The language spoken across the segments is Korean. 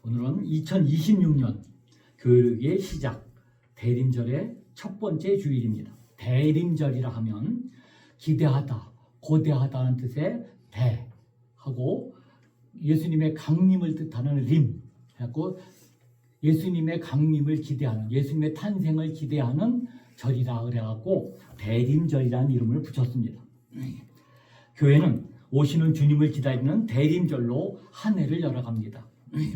오늘은 2026년 교육의 시작, 대림절의 첫 번째 주일입니다. 대림절이라 하면 기대하다, 고대하다는 뜻의 대하고 예수님의 강림을 뜻하는 림 하고 예수님의 강림을 기대하는, 예수님의 탄생을 기대하는 절이라 그래갖고 대림절이라는 이름을 붙였습니다. 교회는 오시는 주님을 기다리는 대림절로 한 해를 열어갑니다.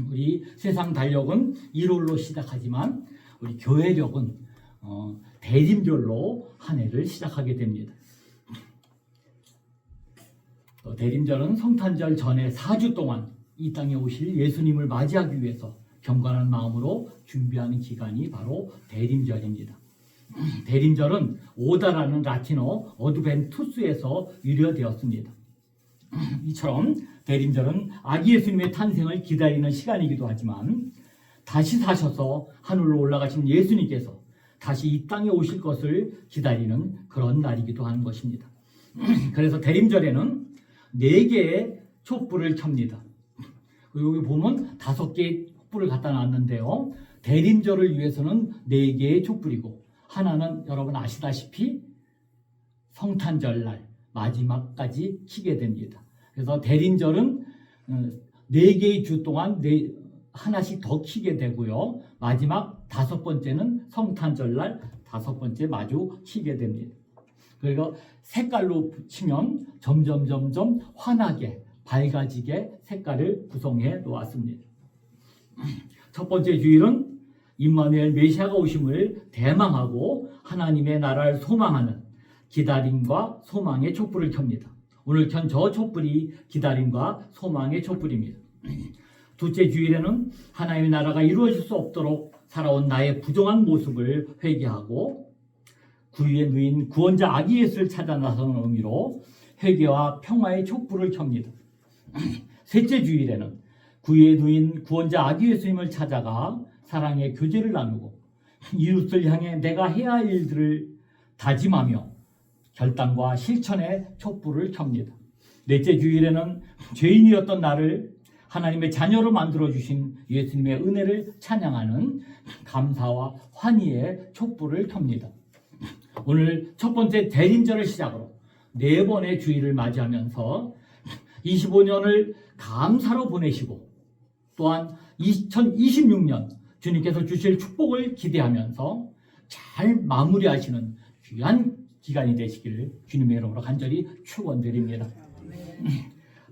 우리 세상 달력은 1월로 시작하지만 우리 교회력은 대림절로 한 해를 시작하게 됩니다. 대림절은 성탄절 전에 4주 동안 이 땅에 오실 예수님을 맞이하기 위해서 경건한 마음으로 준비하는 기간이 바로 대림절입니다. 대림절은 오다라는 라틴어 어드벤투스에서 유래되었습니다. 이처럼 대림절은 아기 예수님의 탄생을 기다리는 시간이기도 하지만 다시 사셔서 하늘로 올라가신 예수님께서 다시 이 땅에 오실 것을 기다리는 그런 날이기도 하는 것입니다. 그래서 대림절에는 4개의 촛불을 켭니다. 여기 보면 5개의 촛불을 갖다 놨는데요. 대림절을 위해서는 4개의 촛불이고 하나는 여러분 아시다시피 성탄절날 마지막까지 켜게 됩니다. 그래서 대림절은 4개의 주 동안 하나씩 더 켜게 되고요. 마지막 5번째는 성탄절날 5번째 마주 켜게 됩니다. 그리고 색깔로 치면 점점 환하게 밝아지게 색깔을 구성해 놓았습니다. 첫 번째 주일은 임마누엘 메시아가 오심을 대망하고 하나님의 나라를 소망하는 기다림과 소망의 촛불을 켭니다. 오늘 켠 저 촛불이 기다림과 소망의 촛불입니다. 둘째 주일에는 하나님의 나라가 이루어질 수 없도록 살아온 나의 부정한 모습을 회개하고 구유에 누인 구원자 아기 예수를 찾아 나서는 의미로 회개와 평화의 촛불을 켭니다. 셋째 주일에는 구유에 누인 구원자 아기 예수님을 찾아가 사랑의 교제를 나누고 이웃을 향해 내가 해야 할 일들을 다짐하며 결단과 실천의 촛불을 켭니다. 넷째 주일에는 죄인이었던 나를 하나님의 자녀로 만들어주신 예수님의 은혜를 찬양하는 감사와 환희의 촛불을 켭니다. 오늘 첫 번째 대림절을 시작으로 4번의 주일을 맞이하면서 25년을 감사로 보내시고 또한 2026년 주님께서 주실 축복을 기대하면서 잘 마무리하시는 귀한 기간이 되시기를 주님의 이름으로 간절히 축원드립니다.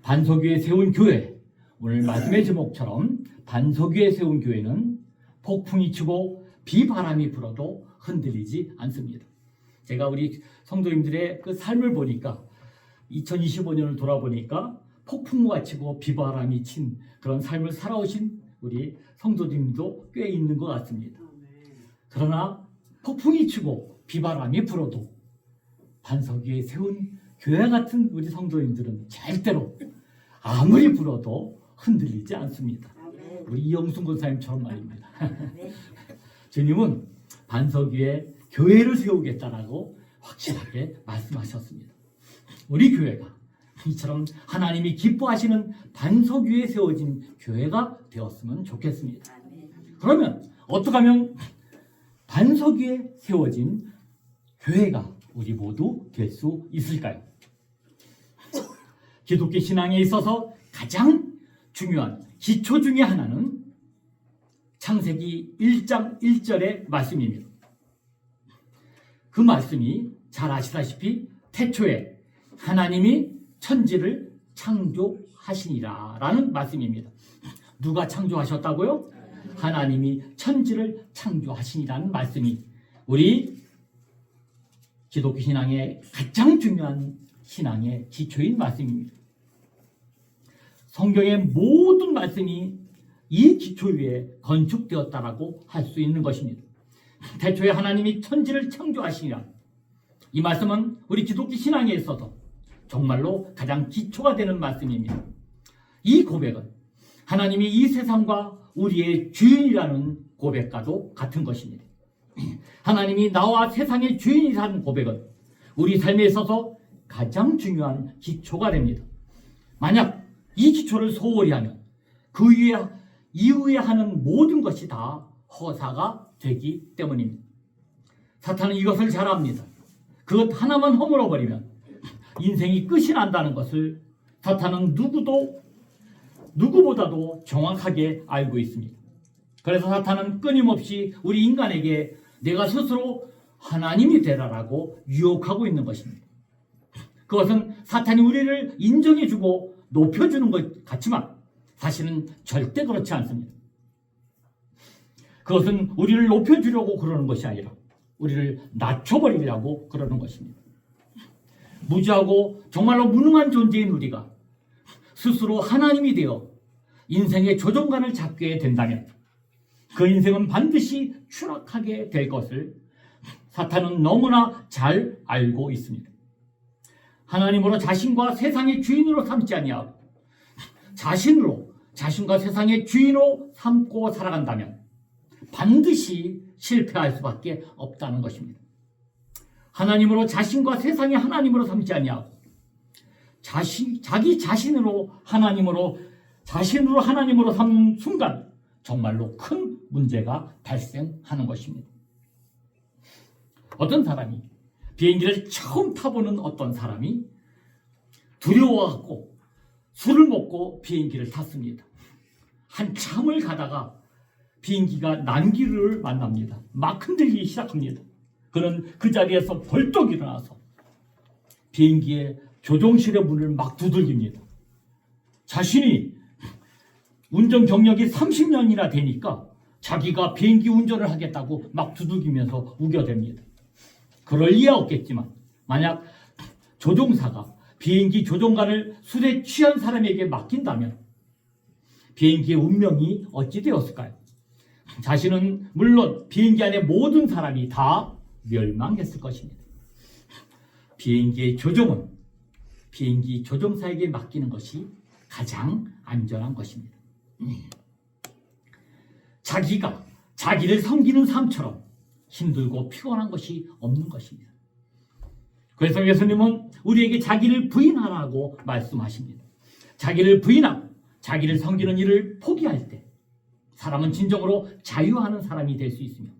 반석 위에 세운 교회, 오늘 말씀의 제목처럼 반석 위에 세운 교회는 폭풍이 치고 비바람이 불어도 흔들리지 않습니다. 제가 우리 성도님들의 그 삶을 보니까 2025년을 돌아보니까 폭풍우가 치고 비바람이 친 그런 삶을 살아오신 우리 성도님도 꽤 있는 것 같습니다. 그러나 폭풍이 치고 비바람이 불어도 반석 위에 세운 교회 같은 우리 성도님들은 절대로 아무리 불어도 흔들리지 않습니다. 우리 이영순 권사님처럼 말입니다. 주님은 반석 위에 교회를 세우겠다라고 확실하게 말씀하셨습니다. 우리 교회가 이처럼 하나님이 기뻐하시는 반석 위에 세워진 교회가 되었으면 좋겠습니다. 그러면 어떻게 하면 반석 위에 세워진 교회가 우리 모두 될 수 있을까요? 기독교 신앙에 있어서 가장 중요한 기초 중에 하나는 창세기 1장 1절의 말씀입니다. 그 말씀이 잘 아시다시피 태초에 하나님이 천지를 창조하시니라 라는 말씀입니다. 누가 창조하셨다고요? 하나님이 천지를 창조하시니라는 말씀이 우리 기독교 신앙의 가장 중요한 신앙의 기초인 말씀입니다. 성경의 모든 말씀이 이 기초 위에 건축되었다라고 할 수 있는 것입니다. 태초에 하나님이 천지를 창조하시니라. 이 말씀은 우리 기독교 신앙에 있어서 정말로 가장 기초가 되는 말씀입니다. 이 고백은 하나님이 이 세상과 우리의 주인이라는 고백과도 같은 것입니다. 하나님이 나와 세상의 주인이라는 고백은 우리 삶에 있어서 가장 중요한 기초가 됩니다. 만약 이 기초를 소홀히 하면 그 이후에 하는 모든 것이 다 허사가 되기 때문입니다. 사탄은 이것을 잘 압니다. 그것 하나만 허물어버리면 인생이 끝이 난다는 것을 사탄은 누구보다도 정확하게 알고 있습니다. 그래서 사탄은 끊임없이 우리 인간에게 내가 스스로 하나님이 되라라고 유혹하고 있는 것입니다. 그것은 사탄이 우리를 인정해주고 높여주는 것 같지만 사실은 절대 그렇지 않습니다. 그것은 우리를 높여주려고 그러는 것이 아니라 우리를 낮춰버리려고 그러는 것입니다. 무지하고 정말로 무능한 존재인 우리가 스스로 하나님이 되어 인생의 조종관을 잡게 된다면 그 인생은 반드시 추락하게 될 것을 사탄은 너무나 잘 알고 있습니다. 하나님으로 자신과 세상의 주인으로 삼지 아니하고 자신과 세상의 주인으로 삼고 살아간다면 반드시 실패할 수밖에 없다는 것입니다. 하나님으로 자신과 세상의 하나님으로 삼지 아니하고 자기 자신으로 하나님으로 삼는 순간 정말로 큰 문제가 발생하는 것입니다. 어떤 사람이 비행기를 처음 타보는 어떤 사람이 두려워하고 술을 먹고 비행기를 탔습니다. 한참을 가다가 비행기가 난기를 만납니다. 막 흔들리기 시작합니다. 그는 그 자리에서 벌떡 일어나서 비행기의 조종실의 문을 막 두들깁니다. 자신이 운전 경력이 30년이나 되니까 자기가 비행기 운전을 하겠다고 막 두들기면서 우겨댑니다. 그럴 리야 없겠지만 만약 조종사가 비행기 조종관을 술에 취한 사람에게 맡긴다면 비행기의 운명이 어찌 되었을까요? 자신은 물론 비행기 안의 모든 사람이 다 멸망했을 것입니다. 비행기의 조종은 비행기 조종사에게 맡기는 것이 가장 안전한 것입니다. 자기를 섬기는 삶처럼 힘들고 피곤한 것이 없는 것입니다. 그래서 예수님은 우리에게 자기를 부인하라고 말씀하십니다. 자기를 부인하고 자기를 섬기는 일을 포기할 때 사람은 진정으로 자유하는 사람이 될 수 있으며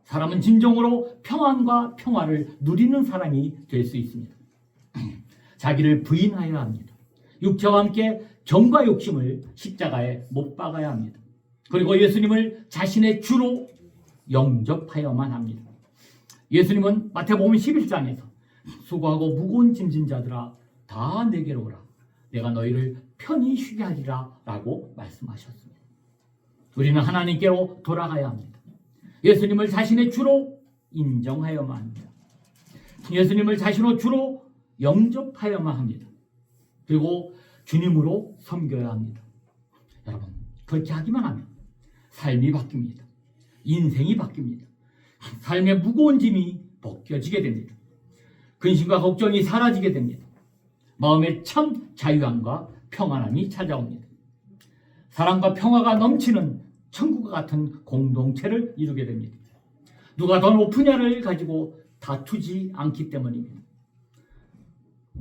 사람은 진정으로 평안과 평화를 누리는 사람이 될 수 있습니다. 자기를 부인하여야 합니다. 육체와 함께 정과 욕심을 십자가에 못 박아야 합니다. 그리고 예수님을 자신의 주로 영접하여만 합니다. 예수님은 마태복음 11장에서 수고하고 무거운 짐진 자들아 다 내게로 오라. 내가 너희를 편히 쉬게 하리라 라고 말씀하셨습니다. 우리는 하나님께로 돌아가야 합니다. 예수님을 자신의 주로 인정하여만 합니다. 예수님을 자신의 주로 영접하여만 합니다. 그리고 주님으로 섬겨야 합니다. 여러분, 그렇게 하기만 하면 삶이 바뀝니다. 인생이 바뀝니다. 삶의 무거운 짐이 벗겨지게 됩니다. 근심과 걱정이 사라지게 됩니다. 마음에 참 자유함과 평안함이 찾아옵니다. 사랑과 평화가 넘치는 천국과 같은 공동체를 이루게 됩니다. 누가 더 높으냐를 가지고 다투지 않기 때문입니다.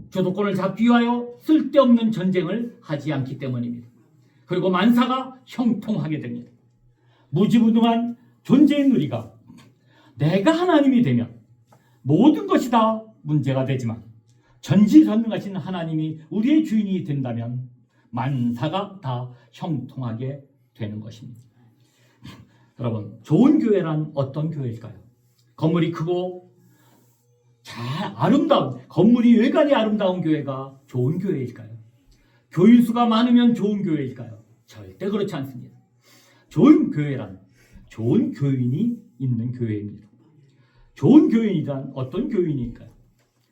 주도권을 잡기 위하여 쓸데없는 전쟁을 하지 않기 때문입니다. 그리고 만사가 형통하게 됩니다. 무지무능한 존재인 우리가 내가 하나님이 되면 모든 것이 다 문제가 되지만 전지전능하신 하나님이 우리의 주인이 된다면 만사가 다 형통하게 되는 것입니다. 여러분, 좋은 교회란 어떤 교회일까요? 건물이 크고 잘 아름다운, 건물이 외관이 아름다운 교회가 좋은 교회일까요? 교인수가 많으면 좋은 교회일까요? 절대 그렇지 않습니다. 좋은 교회란 좋은 교인이 있는 교회입니다. 좋은 교인이란 어떤 교인일까요?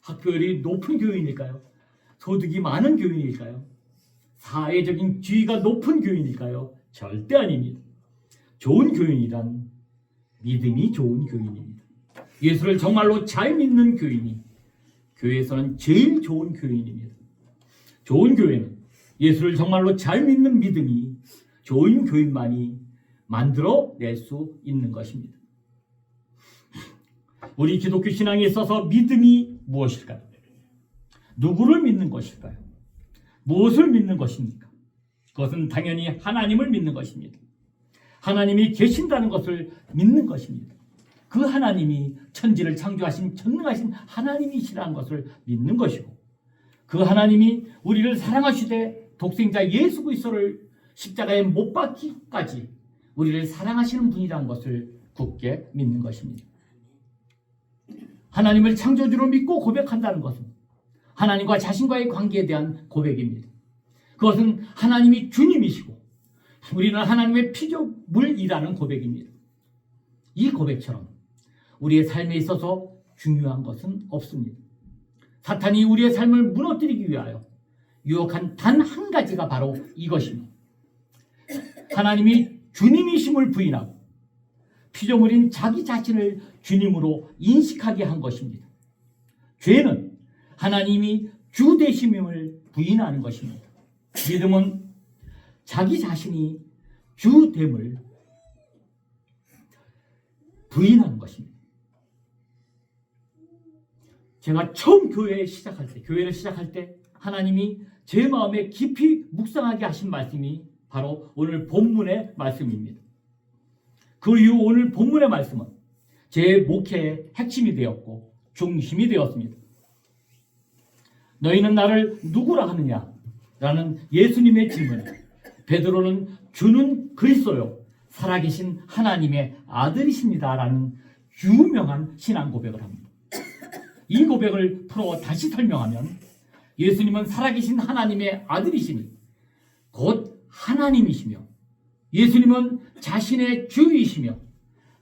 학교열이 높은 교인일까요? 소득이 많은 교인일까요? 사회적인 지위가 높은 교인일까요? 절대 아닙니다. 좋은 교인이란 믿음이 좋은 교인입니다. 예수를 정말로 잘 믿는 교인이 교회에서는 제일 좋은 교인입니다. 좋은 교회는 예수를 정말로 잘 믿는 믿음이 좋은 교인만이 만들어낼 수 있는 것입니다. 우리 기독교 신앙에 있어서 믿음이 무엇일까요? 누구를 믿는 것일까요? 무엇을 믿는 것입니까? 그것은 당연히 하나님을 믿는 것입니다. 하나님이 계신다는 것을 믿는 것입니다. 그 하나님이 천지를 창조하신 전능하신 하나님이시라는 것을 믿는 것이고, 그 하나님이 우리를 사랑하시되 독생자 예수 그리스도를 십자가에 못 박기까지 우리를 사랑하시는 분이라는 것을 굳게 믿는 것입니다. 하나님을 창조주로 믿고 고백한다는 것은 하나님과 자신과의 관계에 대한 고백입니다. 그것은 하나님이 주님이시고 우리는 하나님의 피조물이라는 고백입니다. 이 고백처럼 우리의 삶에 있어서 중요한 것은 없습니다. 사탄이 우리의 삶을 무너뜨리기 위하여 유혹한 단 한 가지가 바로 이것입니다. 하나님이 주님이심을 부인하고 피조물인 자기 자신을 주님으로 인식하게 한 것입니다. 죄는 하나님이 주 되심을 부인하는 것입니다. 믿음은 자기 자신이 주됨을 부인하는 것입니다. 제가 처음 교회를 시작할 때 하나님이 제 마음에 깊이 묵상하게 하신 말씀이 바로 오늘 본문의 말씀입니다. 그 이후 오늘 본문의 말씀은 제 목회의 핵심이 되었고 중심이 되었습니다. 너희는 나를 누구라 하느냐? 라는 예수님의 질문에 베드로는 주는 그리스도요 살아계신 하나님의 아들이십니다 라는 유명한 신앙 고백을 합니다. 이 고백을 풀어 다시 설명하면 예수님은 살아계신 하나님의 아들이시니 곧 하나님이시며 예수님은 자신의 주이시며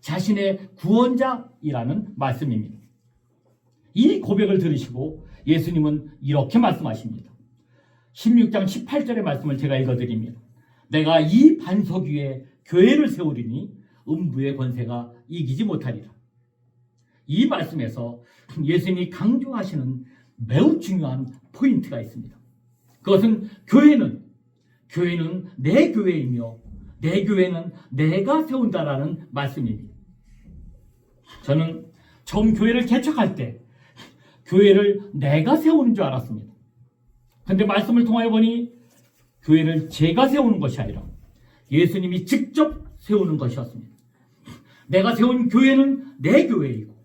자신의 구원자이라는 말씀입니다. 이 고백을 들으시고 예수님은 이렇게 말씀하십니다. 16장 18절의 말씀을 제가 읽어드립니다. 내가 이 반석 위에 교회를 세우리니 음부의 권세가 이기지 못하리라. 이 말씀에서 예수님이 강조하시는 매우 중요한 포인트가 있습니다. 그것은 교회는 내 교회이며 내 교회는 내가 세운다라는 말씀입니다. 저는 처음 교회를 개척할 때 교회를 내가 세우는 줄 알았습니다. 그런데 말씀을 통하여 보니 교회를 제가 세우는 것이 아니라 예수님이 직접 세우는 것이었습니다. 내가 세운 교회는 내 교회이고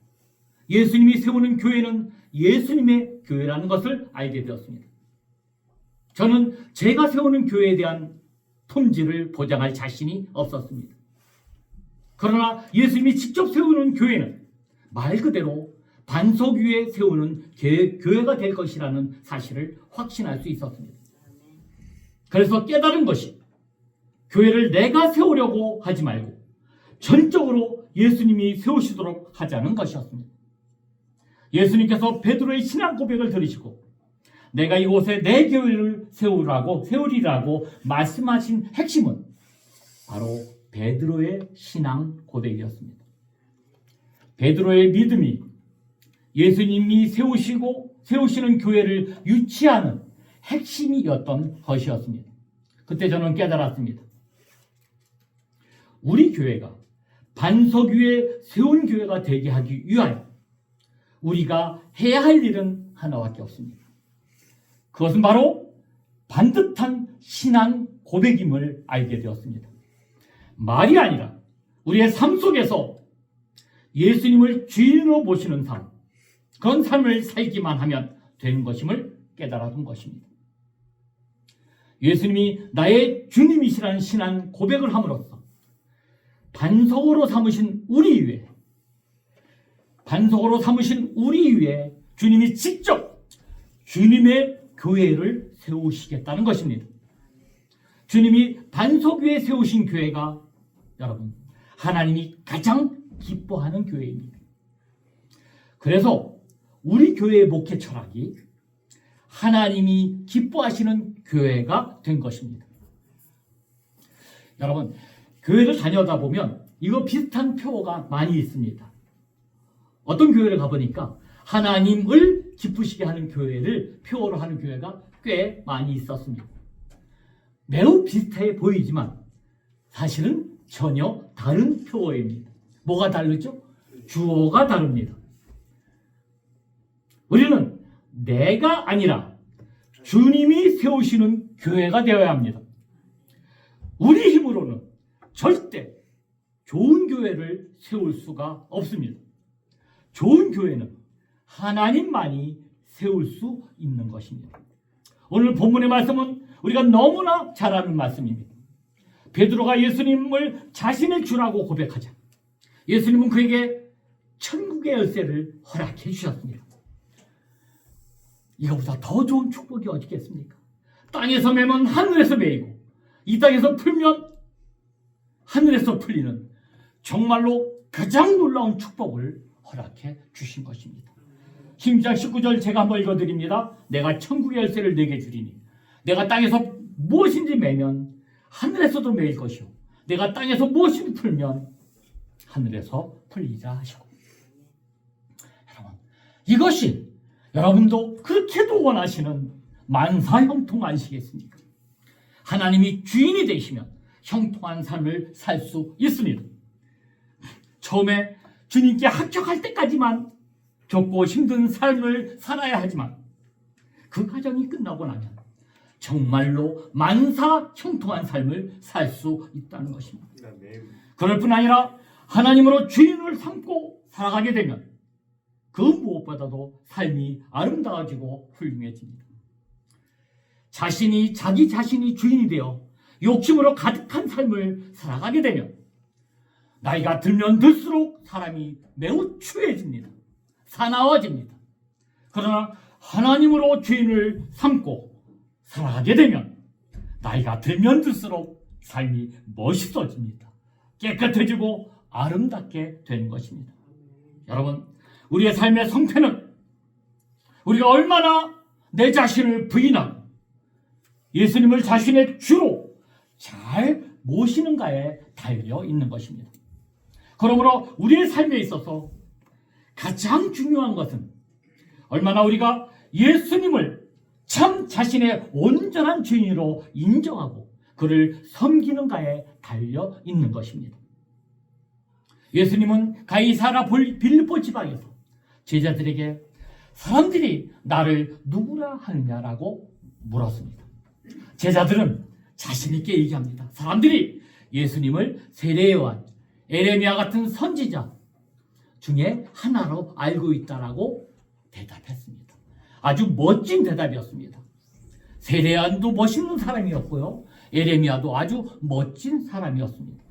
예수님이 세우는 교회는 예수님의 교회라는 것을 알게 되었습니다. 저는 제가 세우는 교회에 대한 품질을 보장할 자신이 없었습니다. 그러나 예수님이 직접 세우는 교회는 말 그대로 반석 위에 세우는 교회가 될 것이라는 사실을 확신할 수 있었습니다. 그래서 깨달은 것이 교회를 내가 세우려고 하지 말고 전적으로 예수님이 세우시도록 하자는 것이었습니다. 예수님께서 베드로의 신앙 고백을 들으시고 내가 이곳에 내 교회를 세우리라고 말씀하신 핵심은 바로 베드로의 신앙 고백이었습니다. 베드로의 믿음이 예수님이 세우시는 교회를 유치하는 핵심이었던 것이었습니다. 그때 저는 깨달았습니다. 우리 교회가 반석 위에 세운 교회가 되게 하기 위하여 우리가 해야 할 일은 하나밖에 없습니다. 그것은 바로 반듯한 신앙 고백임을 알게 되었습니다. 말이 아니라 우리의 삶 속에서 예수님을 주인으로 모시는 삶, 그런 삶을 살기만 하면 되는 것임을 깨달았던 것입니다. 예수님이 나의 주님이시라는 신앙 고백을 함으로써 반석으로 삼으신 우리 위에 주님이 직접 주님의 교회를 세우시겠다는 것입니다. 주님이 반석 위에 세우신 교회가 여러분 하나님이 가장 기뻐하는 교회입니다. 그래서 우리 교회의 목회 철학이 하나님이 기뻐하시는 교회가 된 것입니다. 여러분 교회를 다녀다 보면 이거 비슷한 표어가 많이 있습니다. 어떤 교회를 가보니까 하나님을 기쁘시게 하는 교회를 표어로 하는 교회가 꽤 많이 있었습니다. 매우 비슷해 보이지만 사실은 전혀 다른 표어입니다. 뭐가 다르죠? 주어가 다릅니다. 우리는 내가 아니라 주님이 세우시는 교회가 되어야 합니다. 절대 좋은 교회를 세울 수가 없습니다. 좋은 교회는 하나님만이 세울 수 있는 것입니다. 오늘 본문의 말씀은 우리가 너무나 잘 아는 말씀입니다. 베드로가 예수님을 자신의 주라고 고백하자 예수님은 그에게 천국의 열쇠를 허락해 주셨습니다. 이거보다 더 좋은 축복이 어디 있겠습니까? 땅에서 매면 하늘에서 매이고 이 땅에서 풀면 하늘에서 풀리는 정말로 가장 놀라운 축복을 허락해 주신 것입니다. 16장 19절 제가 한번 읽어드립니다. 내가 천국의 열쇠를 내게 주리니 내가 땅에서 무엇인지 매면 하늘에서도 매일 것이요 내가 땅에서 무엇인지 풀면 하늘에서 풀리자 하시고 여러분 이것이 여러분도 그렇게도 원하시는 만사 형통하시겠습니까? 하나님이 주인이 되시면 형통한 삶을 살 수 있습니다. 처음에 주님께 합격할 때까지만 좁고 힘든 삶을 살아야 하지만 그 과정이 끝나고 나면 정말로 만사 형통한 삶을 살 수 있다는 것입니다. 그럴 뿐 아니라 하나님으로 주인을 삼고 살아가게 되면 그 무엇보다도 삶이 아름다워지고 훌륭해집니다. 자기 자신이 주인이 되어 욕심으로 가득한 삶을 살아가게 되면 나이가 들면 들수록 사람이 매우 추해집니다. 사나워집니다. 그러나 하나님으로 주인을 삼고 살아가게 되면 나이가 들면 들수록 삶이 멋있어집니다. 깨끗해지고 아름답게 되는 것입니다. 여러분, 우리의 삶의 성패는 우리가 얼마나 내 자신을 부인하고 예수님을 자신의 주로 잘 모시는가에 달려 있는 것입니다. 그러므로 우리의 삶에 있어서 가장 중요한 것은 얼마나 우리가 예수님을 참 자신의 온전한 주인으로 인정하고 그를 섬기는가에 달려 있는 것입니다. 예수님은 가이사랴 빌립보 지방에서 제자들에게 사람들이 나를 누구라 하느냐라고 물었습니다. 제자들은 자신 있게 얘기합니다. 사람들이 예수님을 세례 요한, 에레미야 같은 선지자 중에 하나로 알고 있다라고 대답했습니다. 아주 멋진 대답이었습니다. 세례 요한도 멋있는 사람이었고요. 에레미야도 아주 멋진 사람이었습니다.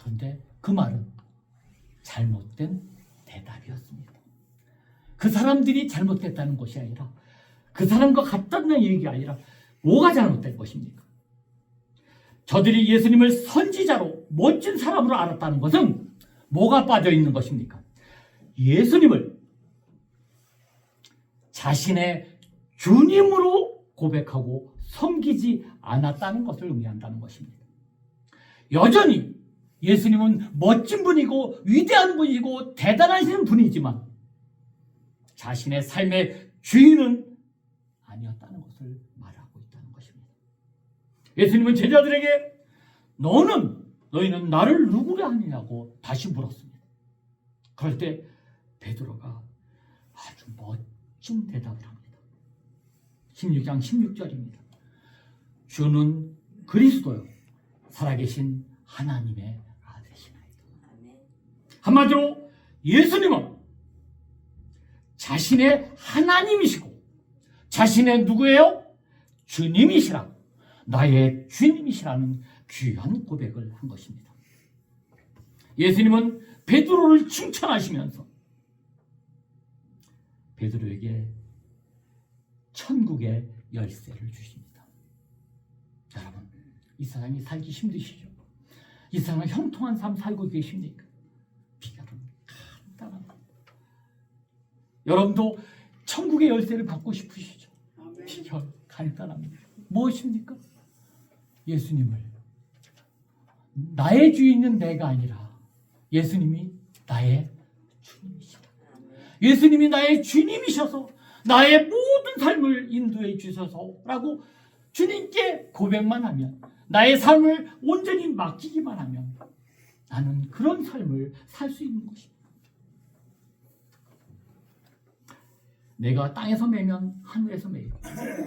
그런데 그 말은 잘못된 대답이었습니다. 그 사람들이 잘못됐다는 것이 아니라 그 사람과 같다는 얘기가 아니라 뭐가 잘못된 것입니까? 저들이 예수님을 선지자로 멋진 사람으로 알았다는 것은 뭐가 빠져 있는 것입니까? 예수님을 자신의 주님으로 고백하고 섬기지 않았다는 것을 의미한다는 것입니다. 여전히 예수님은 멋진 분이고 위대한 분이고 대단하신 분이지만 자신의 삶의 주인은 아니었다는 것을 말하고 있다는 것입니다. 예수님은 제자들에게 너희는 나를 누구라 하느냐고 다시 물었습니다. 그럴 때 베드로가 아주 멋진 대답을 합니다. 16장 16절입니다. 주는 그리스도요 살아계신 하나님의 아들이시나이다. 한마디로 예수님은 자신의 하나님이시고 자신의 누구예요? 주님이시라 나의 주님이시라는 귀한 고백을 한 것입니다. 예수님은 베드로를 칭찬하시면서 베드로에게 천국의 열쇠를 주십니다. 여러분, 이 사람이 살기 힘드시죠? 이 사람은 형통한 삶 살고 계십니까? 비결은 간단합니다. 여러분도 천국의 열쇠를 받고 싶으시죠? 비결 간단합니다. 무엇입니까? 예수님을 나의 주인은 내가 아니라 예수님이 나의 주님이시다. 예수님이 나의 주님이셔서 나의 모든 삶을 인도해 주셔서라고 주님께 고백만 하면 나의 삶을 온전히 맡기기만 하면 나는 그런 삶을 살 수 있는 것입니다. 내가 땅에서 매면 하늘에서 매이고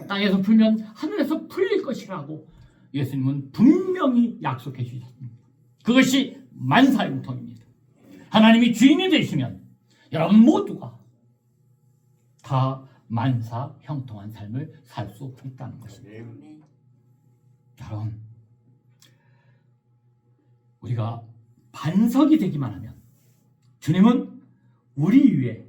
땅에서 풀면 하늘에서 풀릴 것이라고 예수님은 분명히 약속해 주셨습니다. 그것이 만사형통입니다. 하나님이 주인이 되시면 여러분 모두가 다 만사형통한 삶을 살 수 있다는 것입니다. 여러분, 우리가 반석이 되기만 하면 주님은 우리 위에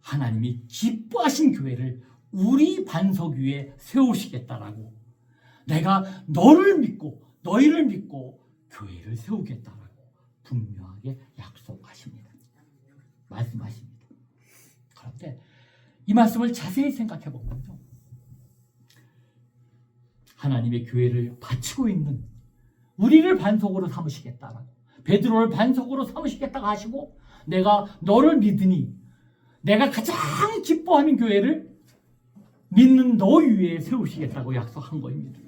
하나님이 기뻐하신 교회를 우리 반석 위에 세우시겠다라고, 내가 너를 믿고 너희를 믿고 교회를 세우겠다라고 분명하게 약속하십니다. 말씀하십니다. 그런데 이 말씀을 자세히 생각해 보면요, 하나님의 교회를 바치고 있는 우리를 반석으로 삼으시겠다라고, 베드로를 반석으로 삼으시겠다고 하시고, 내가 너를 믿으니 내가 가장 기뻐하는 교회를 믿는 너 위에 세우시겠다고 약속한 겁니다.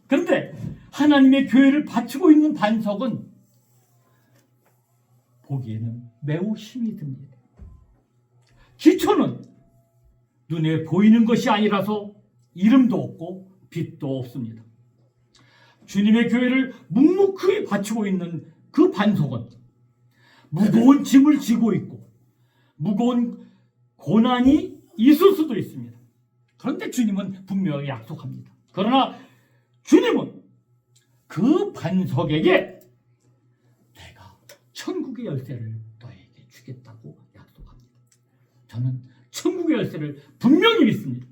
그런데 하나님의 교회를 바치고 있는 반석은 보기에는 매우 힘이 듭니다. 기초는 눈에 보이는 것이 아니라서 이름도 없고 빛도 없습니다. 주님의 교회를 묵묵히 바치고 있는 그 반석은 무거운 짐을 지고 있고 무거운 고난이 있을 수도 있습니다. 그런데 주님은 분명히 약속합니다. 그러나 주님은 그 반석에게 내가 천국의 열쇠를 너에게 주겠다고 약속합니다. 저는 천국의 열쇠를 분명히 믿습니다.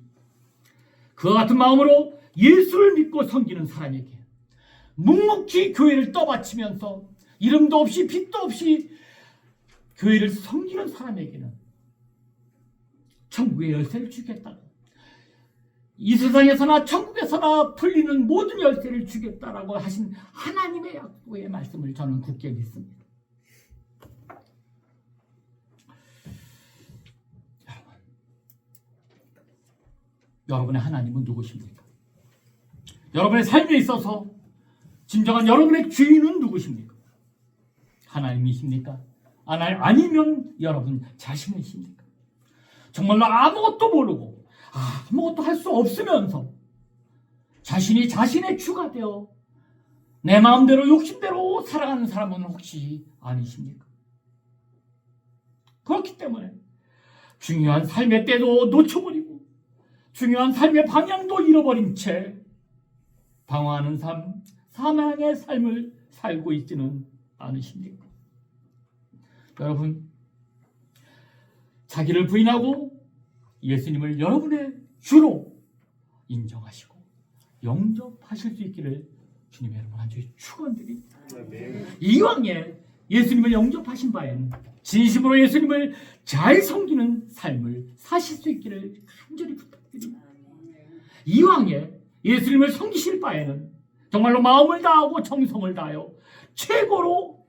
그와 같은 마음으로 예수를 믿고 섬기는 사람에게, 묵묵히 교회를 떠받치면서 이름도 없이 빛도 없이 교회를 섬기는 사람에게는 천국의 열쇠를 주겠다고, 이 세상에서나 천국에서나 풀리는 모든 열쇠를 주겠다라고 하신 하나님의 약속의 말씀을 저는 굳게 믿습니다. 여러분의 하나님은 누구십니까? 여러분의 삶에 있어서 진정한 여러분의 주인은 누구십니까? 하나님이십니까? 아니면 여러분 자신이십니까? 정말로 아무것도 모르고 아무것도 할 수 없으면서 자신이 자신의 주가 되어 내 마음대로 욕심대로 살아가는 사람은 혹시 아니십니까? 그렇기 때문에 중요한 삶의 때도 놓쳐버리고 중요한 삶의 방향도 잃어버린 채 방황하는 삶, 사망의 삶을 살고 있지는 않으십니까? 여러분, 자기를 부인하고 예수님을 여러분의 주로 인정하시고 영접하실 수 있기를 주님의 여러분 한 주의 축원드립니다. 이왕에 예수님을 영접하신 바에는 진심으로 예수님을 잘 섬기는 삶을 사실 수 있기를 간절히 부탁드립니다. 이왕에 예수님을 섬기실 바에는 정말로 마음을 다하고 정성을 다하여 최고로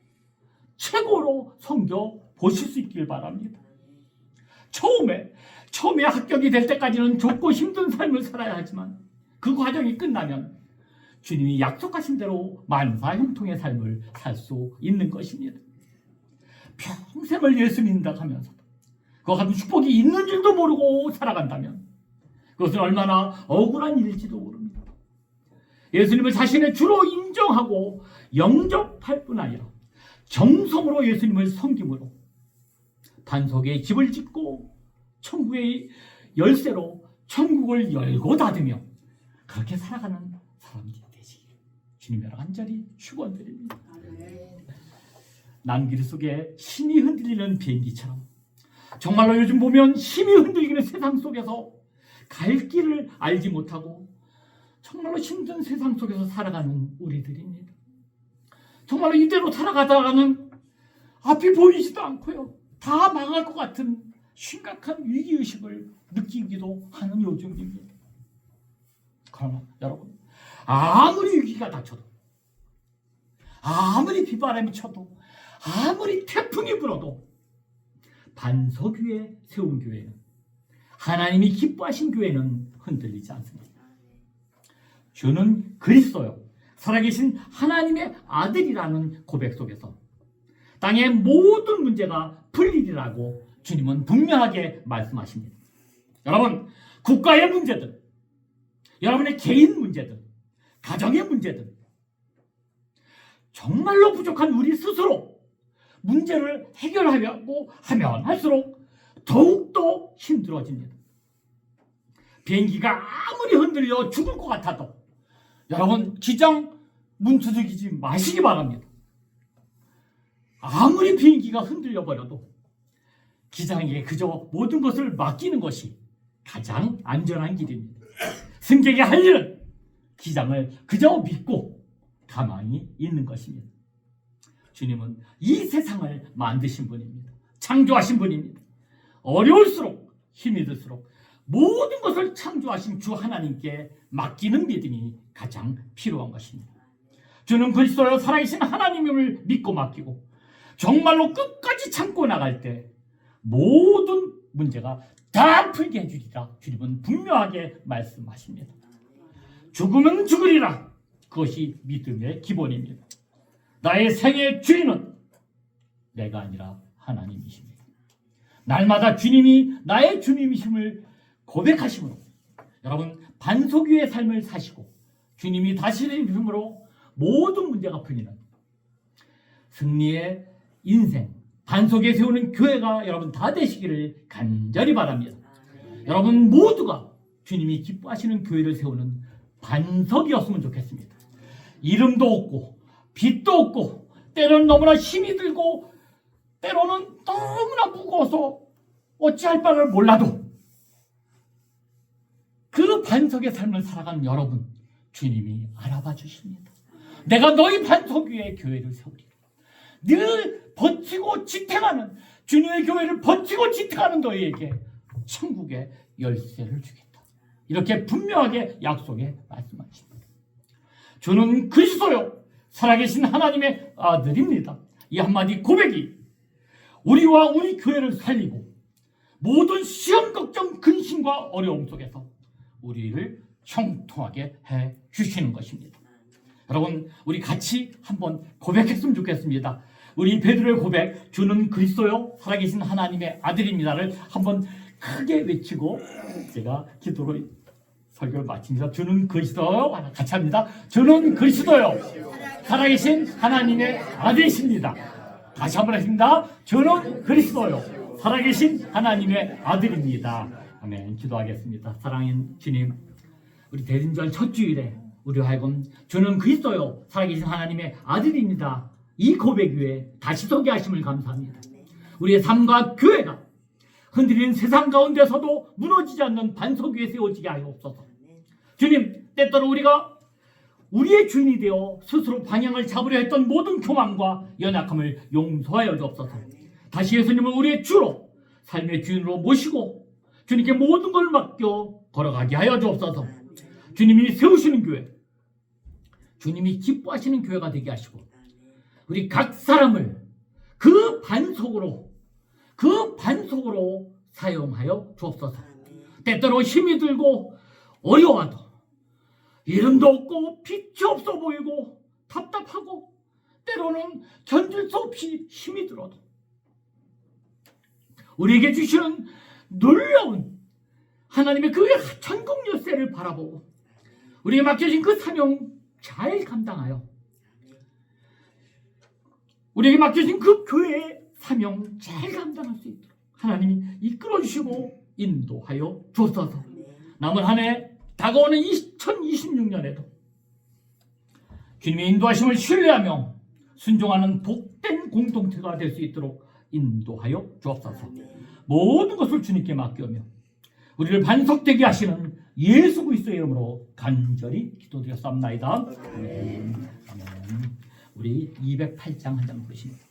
섬겨 보실 수 있길 바랍니다. 처음에 합격이 될 때까지는 좁고 힘든 삶을 살아야 하지만 그 과정이 끝나면 주님이 약속하신 대로 만사형통의 삶을 살 수 있는 것입니다. 평생을 예수 믿는다 하면서도 그와 같은 축복이 있는 줄도 모르고 살아간다면 그것은 얼마나 억울한 일일지도 모릅니다. 예수님을 자신의 주로 인정하고 영접할 뿐 아니라 정성으로 예수님을 섬김으로 반석에 집을 짓고 천국의 열쇠로 천국을 열고 닫으며 그렇게 살아가는 사람들이 되시기를 주님으로 간절히 축원드립니다. 남길 속에 힘이 흔들리는 비행기처럼 정말로 요즘 보면 힘이 흔들리는 세상 속에서 갈 길을 알지 못하고 정말로 힘든 세상 속에서 살아가는 우리들입니다. 정말로 이대로 살아가다가는 앞이 보이지도 않고요, 다 망할 것 같은 심각한 위기의식을 느끼기도 하는 요즘입니다. 그러나 여러분, 아무리 위기가 닥쳐도, 아무리 비바람이 쳐도, 아무리 태풍이 불어도 반석 위에 세운 교회는, 하나님이 기뻐하신 교회는 흔들리지 않습니다. 주는 그리스도요, 살아계신 하나님의 아들이라는 고백 속에서 땅의 모든 문제가 풀리리라고 주님은 분명하게 말씀하십니다. 여러분, 국가의 문제든, 여러분의 개인 문제든, 가정의 문제든 정말로 부족한 우리 스스로 문제를 해결하려고 하면 할수록 더욱더 힘들어집니다. 비행기가 아무리 흔들려 죽을 것 같아도 여러분 기장 문 두들기지 마시기 바랍니다. 아무리 비행기가 흔들려 버려도 기장에게 그저 모든 것을 맡기는 것이 가장 안전한 길입니다. 승객이 할 일은 기장을 그저 믿고 가만히 있는 것입니다. 주님은 이 세상을 만드신 분입니다. 창조하신 분입니다. 어려울수록 힘이 들수록 모든 것을 창조하신 주 하나님께 맡기는 믿음이 가장 필요한 것입니다. 주는 그리스도여 살아계신 하나님을 믿고 맡기고 정말로 끝까지 참고 나갈 때 모든 문제가 다 풀게 해주리라 주님은 분명하게 말씀하십니다. 죽으면 죽으리라. 그것이 믿음의 기본입니다. 나의 생의 주인은 내가 아니라 하나님이십니다. 날마다 주님이 나의 주님이심을 고백하심으로 여러분 반석위의 삶을 사시고 주님이 다스리는 힘으로 모든 문제가 풀리는 승리의 인생 반석에 세우는 교회가 여러분 다 되시기를 간절히 바랍니다. 여러분 모두가 주님이 기뻐하시는 교회를 세우는 반석이었으면 좋겠습니다. 이름도 없고 빛도 없고 때로는 너무나 힘이 들고 때로는 너무나 무거워서 어찌할 바를 몰라도 그 반석의 삶을 살아가는 여러분 주님이 알아봐 주십니다. 내가 너희 반석 위에 교회를 세우리라. 늘 버티고 지탱하는 주님의 교회를 버티고 지탱하는 너희에게 천국의 열쇠를 주겠다. 이렇게 분명하게 약속에 말씀하십니다. 주는 그리스도요 살아계신 하나님의 아들입니다. 이 한마디 고백이 우리와 우리 교회를 살리고 모든 시험, 걱정, 근심과 어려움 속에서 우리를 형통하게 해 주시는 것입니다. 여러분 우리 같이 한번 고백했으면 좋겠습니다. 우리 베드로의 고백 주는 그리스도요 살아계신 하나님의 아들입니다를 한번 크게 외치고 제가 기도로 설교를 마칩니다. 주는 그리스도요 같이 합니다. 주는 그리스도요 살아계신 하나님의 아들이십니다. 다시 한번 하십니다. 주는 그리스도요 살아계신 하나님의 아들입니다. 아멘. 기도하겠습니다. 사랑하는 주님, 우리 대진절 첫 주일에 우리 하여금 주는 그리스도요 살아계신 하나님의 아들입니다. 이 고백 위에 다시 서게 하심을 감사합니다. 우리의 삶과 교회가 흔들리는 세상 가운데서도 무너지지 않는 반석 위에 세워지게 하옵소서. 주님, 때때로 우리가 우리의 주인이 되어 스스로 방향을 잡으려 했던 모든 교만과 연약함을 용서하여 주옵소서. 다시 예수님을 우리의 주로 삶의 주인으로 모시고 주님께 모든 걸 맡겨 걸어가게 하여 주옵소서. 주님이 세우시는 교회, 주님이 기뻐하시는 교회가 되게 하시고 우리 각 사람을 그 반석으로 사용하여 주옵소서. 때때로 힘이 들고 어려워도 이름도 없고 빛이 없어 보이고 답답하고 때로는 견딜 수 없이 힘이 들어도 우리에게 주시는 놀라운 하나님의 그 천국 열쇠를 바라보고 우리에게 맡겨진 그 사명 잘 감당하여 우리에게 맡겨진 그 교회의 사명 잘 감당할 수 있도록 하나님이 이끌어주시고 인도하여 주옵소서. 남은 한 해 다가오는 2026년에도 주님의 인도하심을 신뢰하며 순종하는 복된 공동체가 될 수 있도록 인도하여 주옵소서. 모든 것을 주님께 맡겨며 우리를 반석되게 하시는 예수 그리스도의 이름으로 간절히 기도드렸사옵나이다. 아멘. 아멘. 우리 208장 한 장 부르십니다.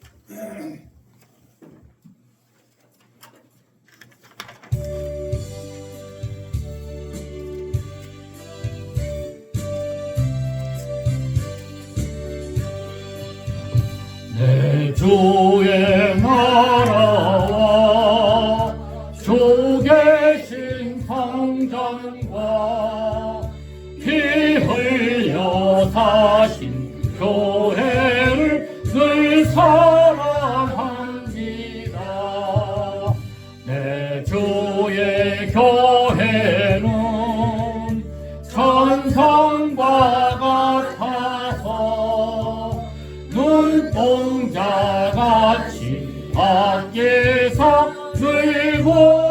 내 주의 나라와 주 계신 성전과 피 흘려 사신 교회를 늘 사랑합니다. 내 주의 교회는 천성과 눈동자같이 밖에서 들고